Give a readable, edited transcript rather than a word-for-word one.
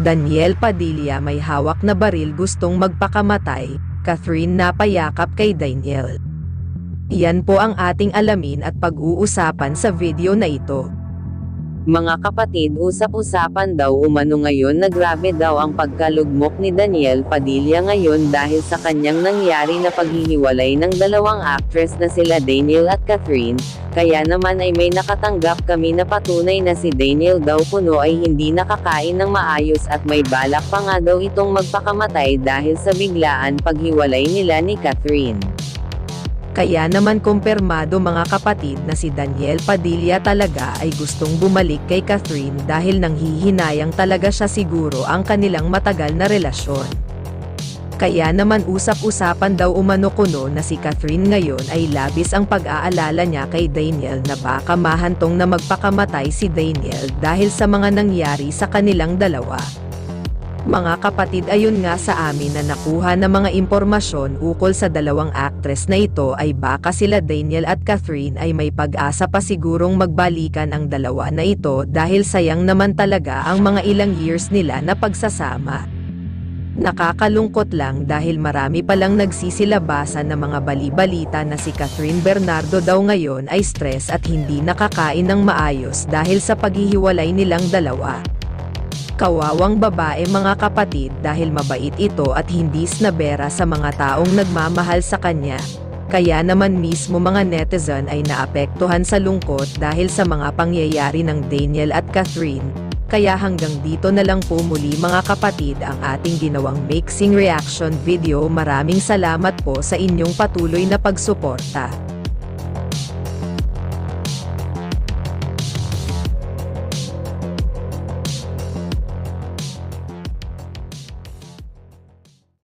Daniel Padilla may hawak na baril gustong magpakamatay, Catherine napayakap kay Daniel. Iyan po ang ating alamin at pag-uusapan sa video na ito. Mga kapatid, usap-usapan daw umano ngayon na grabe daw ang pagkalugmok ni Daniel Padilla ngayon dahil sa kanyang nangyari na paghihiwalay ng dalawang actress na sila Daniel at Catherine. Kaya naman ay may nakatanggap kami na patunay na si Daniel daw kuno ay hindi nakakain ng maayos at may balak pa nga daw itong magpakamatay dahil sa biglaan paghiwalay nila ni Catherine. Kaya naman kumpirmado mga kapatid na si Daniel Padilla talaga ay gustong bumalik kay Catherine dahil nanghihinayang talaga siya siguro ang kanilang matagal na relasyon. Kaya naman usap-usapan daw umano kuno na si Catherine ngayon ay labis ang pag-aalala niya kay Daniel na baka mahantong na magpakamatay si Daniel dahil sa mga nangyari sa kanilang dalawa. Mga kapatid, ayon nga sa amin na nakuha na mga impormasyon ukol sa dalawang actress na ito ay baka sila Daniel at Catherine ay may pag-asa pa sigurong magbalikan ang dalawa na ito dahil sayang naman talaga ang mga ilang years nila na pagsasama. Nakakalungkot lang dahil marami palang nagsisilabasan na mga bali-balita na si Catherine Bernardo daw ngayon ay stress at hindi nakakain ng maayos dahil sa paghihiwalay nilang dalawa. Kawawang babae mga kapatid dahil mabait ito at hindi snabera sa mga taong nagmamahal sa kanya. Kaya naman mismo mga netizen ay naapektuhan sa lungkot dahil sa mga pangyayari ng Daniel at Catherine. Kaya hanggang dito na lang po muli mga kapatid ang ating ginawang mixing reaction video. Maraming salamat po sa inyong patuloy na pagsuporta.